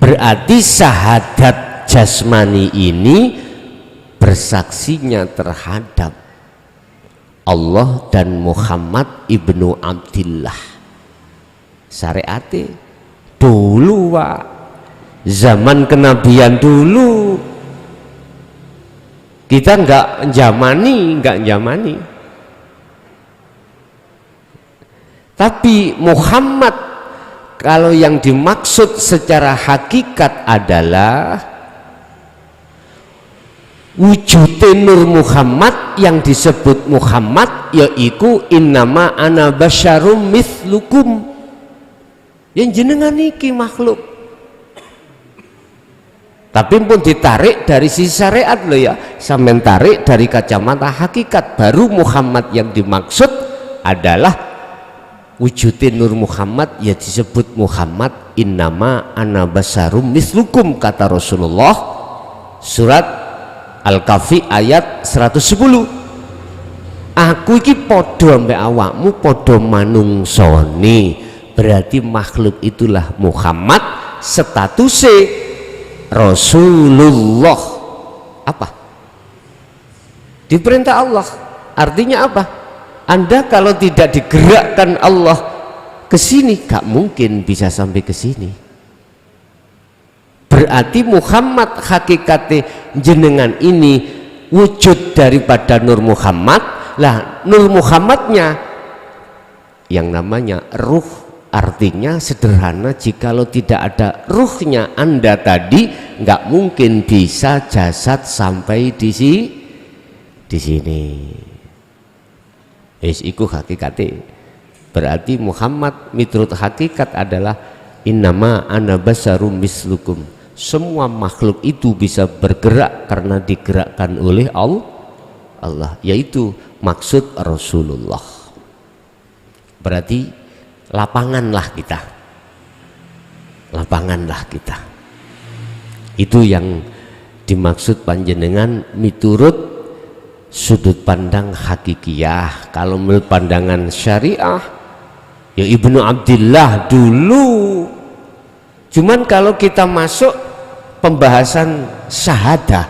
Berarti syahadat jasmani ini bersaksinya terhadap Allah dan Muhammad ibnu Abdillah. Syariatnya dulu Pak, zaman kenabian dulu kita nggak jamani. Tapi Muhammad, kalau yang dimaksud secara hakikat adalah wujudnya Nur Muhammad, yang disebut Muhammad yaitu innama ana basyarum mithlukum, yang jenengan iki makhluk Tapi pun ditarik dari sisi syariat loh ya, sampai tarik dari kacamata hakikat. Baru Muhammad yang dimaksud adalah wujudin Nur Muhammad, ya disebut Muhammad. Innama ana basarum mislukum, kata Rasulullah, surat Al-Kahfi ayat 110. Aku iki podo ambek awakmu, podo manungsoni. Berarti makhluk itulah Muhammad, statusnya Rasulullah. Apa? Diperintah Allah. Artinya apa? Anda kalau tidak digerakkan Allah ke sini, gak mungkin bisa sampai ke sini. Berarti Muhammad hakikatnya jenengan ini wujud daripada Nur Muhammad. Lah Nur Muhammadnya yang namanya ruh. Artinya sederhana, jikalau tidak ada ruhnya Anda tadi, nggak mungkin bisa jasad sampai di sini. Iku hakikatnya. Berarti Muhammad miturut hakikat adalah innama ana basarum mislukum. Semua makhluk itu bisa bergerak karena digerakkan oleh Allah, yaitu maksud Rasulullah. Berarti lapanganlah kita, itu yang dimaksud panjenengan miturut sudut pandang hakikiyah. Kalau menurut pandangan syariah ya Ibnu Abdillah dulu. Cuman kalau kita masuk pembahasan syahadah,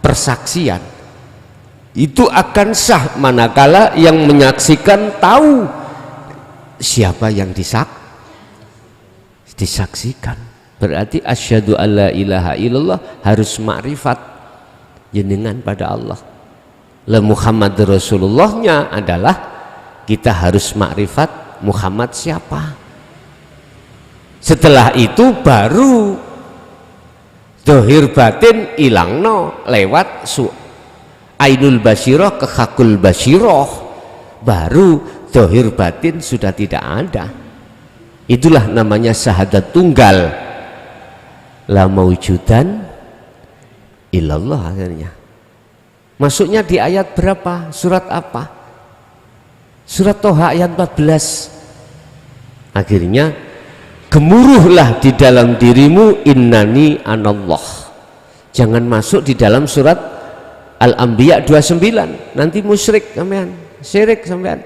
persaksian, itu akan sah manakala yang menyaksikan tahu siapa yang disaksikan. Berarti asyhadu alla ilaha illallah harus makrifat jenengan pada Allah. La Muhammad Rasulullahnya adalah kita harus makrifat Muhammad siapa. Setelah itu baru dohir batin ilangno lewat ainul basyirah ke hakul basyirah, baru dohir batin sudah tidak ada. Itulah namanya syahadat tunggal, la maujudan illallah. Akhirnya masuknya di ayat berapa? Surat apa? Surat Toha ayat 14. Akhirnya gemuruhlah di dalam dirimu innani anallah. Jangan masuk di dalam surat Al-Anbiya 29, nanti musyrik sampean, syirik sampean.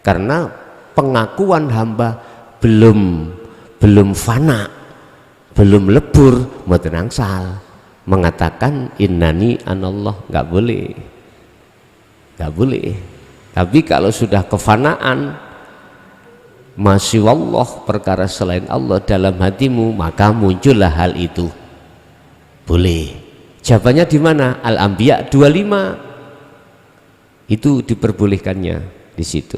Karena pengakuan hamba belum fana, belum lebur, mboten angsal mengatakan innani anallah, nggak boleh. Tapi kalau sudah kefanaan, masih wallah, perkara selain Allah dalam hatimu, maka muncullah hal itu, boleh. Jawabannya di mana? Al-Anbiya 25 itu diperbolehkannya di situ.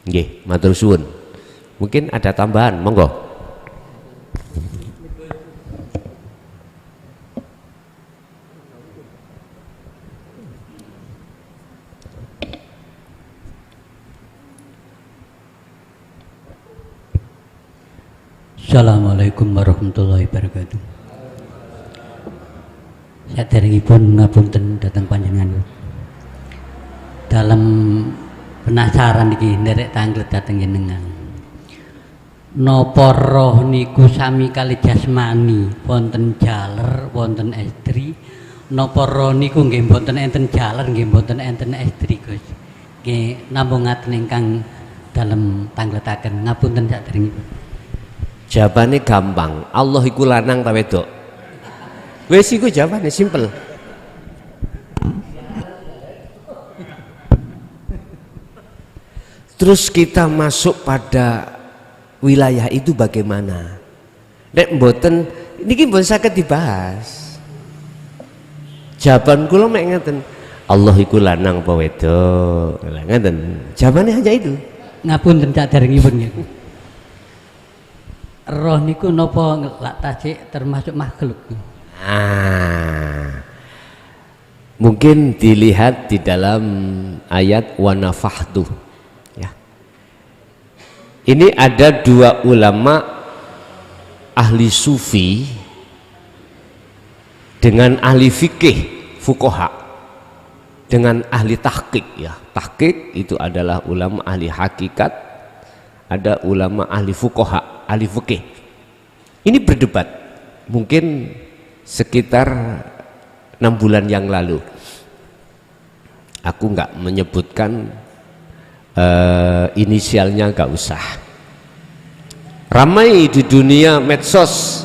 Nggih, matur suwun. Mungkin ada tambahan, monggo.
Assalamualaikum warahmatullahi wabarakatuh. Saderengipun ngapunten dhateng panjenengan. Dalam penasaran iki nderek tanglet dhateng jenengan. Napa roh niku sami kali jasmani, wonten jaler, wonten estri. Napa roh niku nggih mboten enten jaler, nggih mboten enten estri, Gus. Nggih nampungaken ingkang dalem tangletaken. Ngapunten saderengipun.
Jawabannya gampang, Allah iku lanang ta wedok? Wes iku jawabannya simpel. Terus kita masuk pada wilayah itu bagaimana? Nek mboten niki mboten saged dibahas. Jawaban kula mek ngeten, Allah iku lanang apa wedok? Ngeten. Jawabannya hanya itu.
Ngapunten saderengipun nggih. Roh niku napa lak tasik termasuk makhluk?
Mungkin dilihat di dalam ayat wa nafahtu. Ya. Ini ada dua ulama ahli sufi dengan ahli fikih fuqaha, dengan ahli tahqiq. Ya, tahqiq itu adalah ulama ahli hakikat, ada ulama ahli fuqaha, ahli fikih. Ini berdebat mungkin sekitar 6 bulan yang lalu. Aku nggak menyebutkan inisialnya, nggak usah. Ramai di dunia medsos,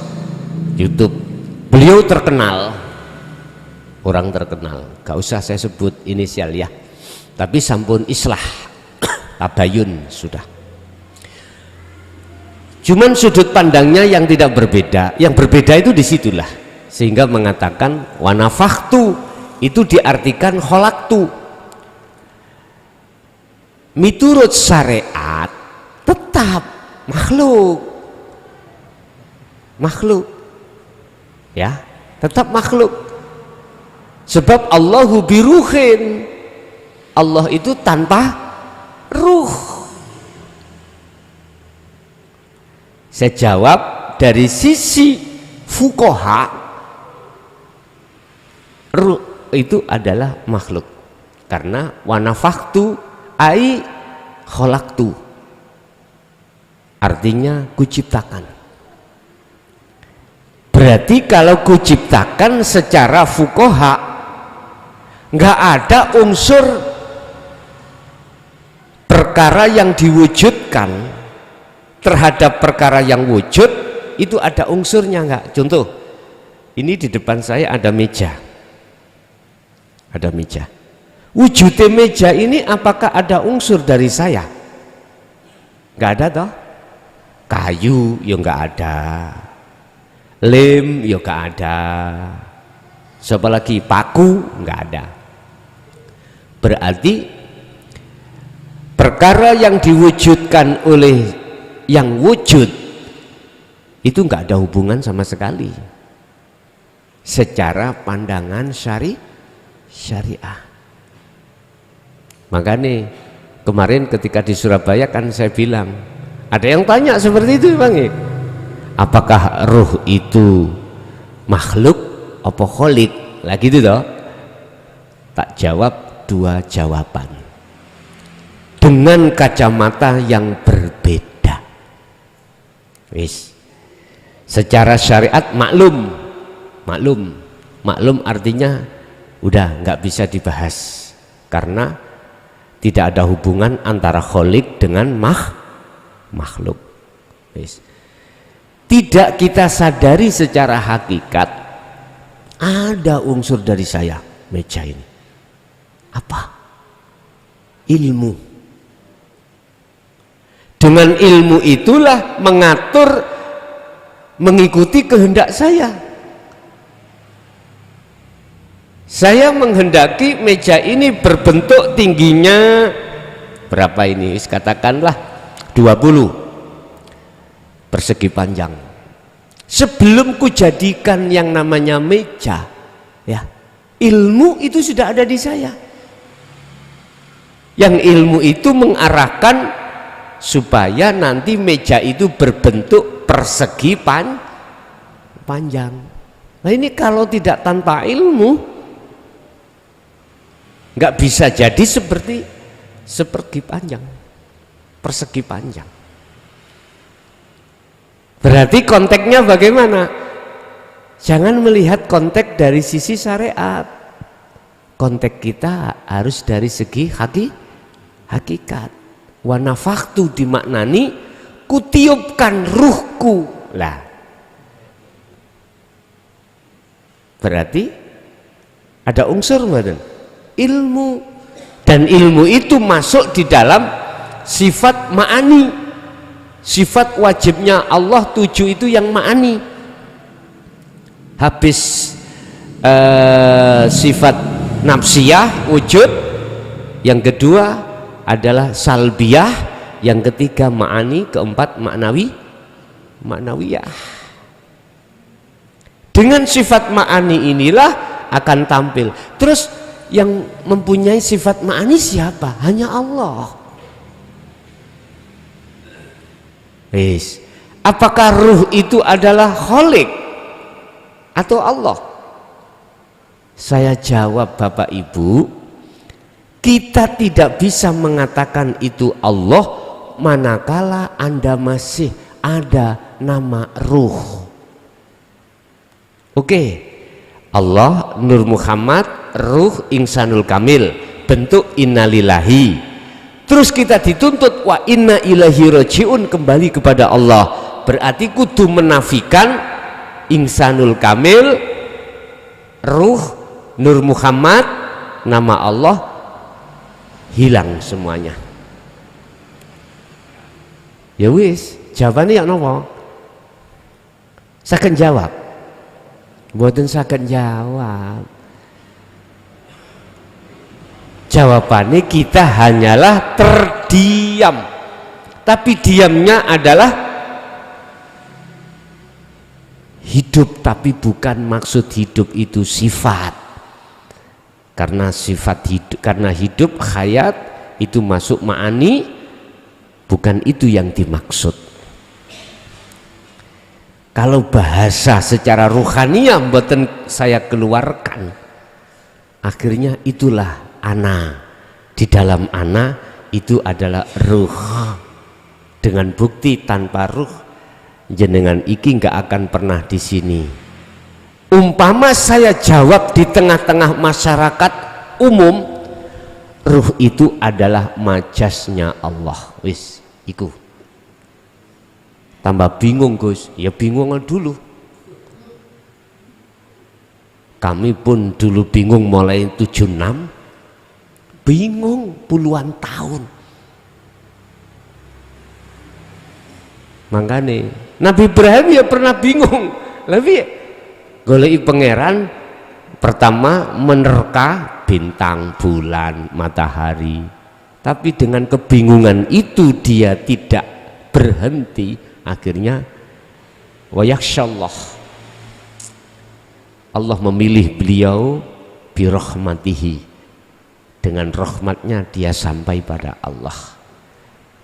YouTube. Beliau terkenal, orang terkenal. Nggak usah saya sebut inisial ya. Tapi sampun islah, tabayun sudah. Cuman sudut pandangnya yang tidak berbeda. Yang berbeda itu disitulah, sehingga mengatakan wanafakhtu itu diartikan kholaktu. Miturut syariat tetap makhluk ya, tetap makhluk, sebab Allahu biruhin, Allah itu tanpa ruh. Saya jawab dari sisi fuqaha, ruh itu adalah makhluk, karena wanafakhtu ai kholaktu, artinya kuciptakan. Berarti kalau kuciptakan secara fuqaha nggak ada unsur perkara yang diwujudkan terhadap perkara yang wujud, itu ada unsurnya nggak? Contoh, ini di depan saya ada meja, wujudnya meja ini apakah ada unsur dari saya? Nggak ada toh. Kayu ya nggak ada, lem ya nggak ada, siapa lagi, paku nggak ada. Berarti perkara yang diwujudkan oleh yang wujud itu nggak ada hubungan sama sekali secara pandangan syariah. Makanya kemarin ketika di Surabaya kan saya bilang, ada yang tanya seperti itu Bang, apakah ruh itu makhluk apa kholik? Lah gitu toh. Tak jawab 2 jawaban dengan kacamata yang berbeda. Wis, secara syariat maklum artinya udah nggak bisa dibahas, karena tidak ada hubungan antara kholik dengan makhluk. Wis, tidak kita sadari secara hakikat ada unsur dari saya meja ini. Apa? Ilmu. Dengan ilmu itulah mengatur, mengikuti kehendak saya. Saya menghendaki meja ini berbentuk tingginya berapa ini? Katakanlah 20 persegi panjang. Sebelum kujadikan yang namanya meja, ya, ilmu itu sudah ada di saya. Yang ilmu itu mengarahkan supaya nanti meja itu berbentuk persegi panjang. Nah ini kalau tidak tanpa ilmu nggak bisa jadi seperti persegi panjang. Berarti konteksnya bagaimana? Jangan melihat konteks dari sisi syariat. Konteks kita harus dari segi hakikat. Wa nafakhtu dimaknani kutiupkan ruhku. Lah, berarti ada unsur badan ilmu, dan ilmu itu masuk di dalam sifat ma'ani. Sifat wajibnya Allah 7 itu yang ma'ani. Habis sifat nafsiyah wujud, yang kedua adalah salbiyah, yang ketiga ma'ani, keempat ma'nawiyah. Dengan sifat ma'ani inilah akan tampil. Terus yang mempunyai sifat ma'ani siapa? Hanya Allah. Apakah ruh itu adalah kholik atau Allah? Saya jawab Bapak Ibu, kita tidak bisa mengatakan itu Allah manakala Anda masih ada nama ruh. Oke, Allah, Nur Muhammad, ruh Insanul Kamil, bentuk innalillahi. Terus kita dituntut wa inna ilaihi rajiun, kembali kepada Allah. Berarti kudu menafikan Insanul Kamil, ruh, Nur Muhammad, nama Allah, hilang semuanya. Ya wis, jawabannya ya nopo? Saken jawab? Mboten saken jawab. Jawabannya kita hanyalah terdiam, tapi diamnya adalah hidup, tapi bukan maksud hidup itu sifat, karena sifat hidup, karena hidup hayat itu masuk ma'ani, bukan itu yang dimaksud. Kalau bahasa secara ruhaniyah mboten saya keluarkan, akhirnya itulah ana. Di dalam ana itu adalah ruh, dengan bukti tanpa ruh jenengan iki nggak akan pernah di sini. Umpama saya jawab di tengah-tengah masyarakat umum, ruh itu adalah majasnya Allah, wis iku. Tambah bingung Gus, ya bingung dulu. Kami pun dulu bingung mulai 76, bingung puluhan tahun. Makanya Nabi Ibrahim ya pernah bingung, lebih goleki pangeran, pertama menerka bintang, bulan, matahari, tapi dengan kebingungan itu dia tidak berhenti, akhirnya wa yakhsyallah, Allah memilih beliau birahmatihi, dengan rahmatnya dia sampai pada Allah.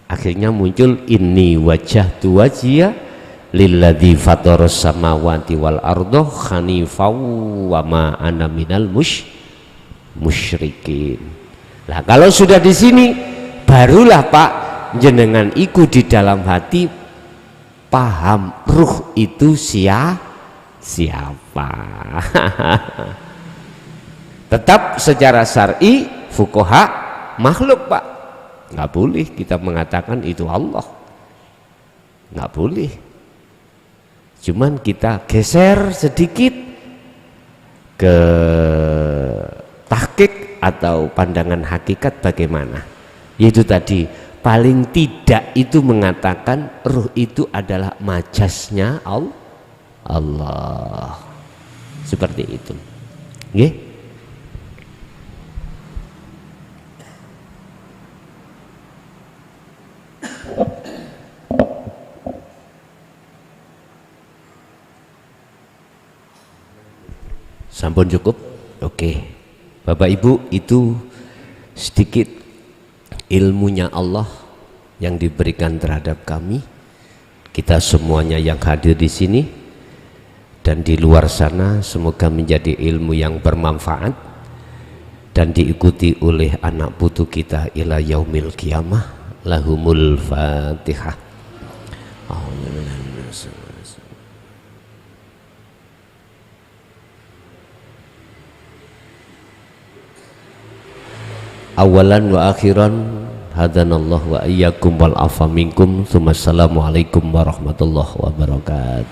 Akhirnya muncul inni wajjahtu wajhiya lilladzi fataras samawati wal arda hanifan wa ma ana minal musyrikin. Lah kalau sudah di sini barulah Pak jenengan iku di dalam hati paham ruh itu siapa. Tetap secara syar'i fuqaha makhluk Pak, nggak boleh kita mengatakan itu Allah, nggak boleh. Cuman kita geser sedikit ke tahqiq atau pandangan hakikat bagaimana, yaitu tadi paling tidak itu mengatakan ruh itu adalah majasnya Allah, seperti itu. Nggih? Sampun cukup? Oke. Bapak Ibu, itu sedikit ilmunya Allah yang diberikan terhadap kami, kita semuanya yang hadir di sini dan di luar sana. Semoga menjadi ilmu yang bermanfaat dan diikuti oleh anak putu kita ila yaumil qiyamah. Lahumul Fatihah. Awalan wa akhiran hadanallah wa iyyakum wal afa minkum. Assalamualaikum warahmatullahi wabarakatuh.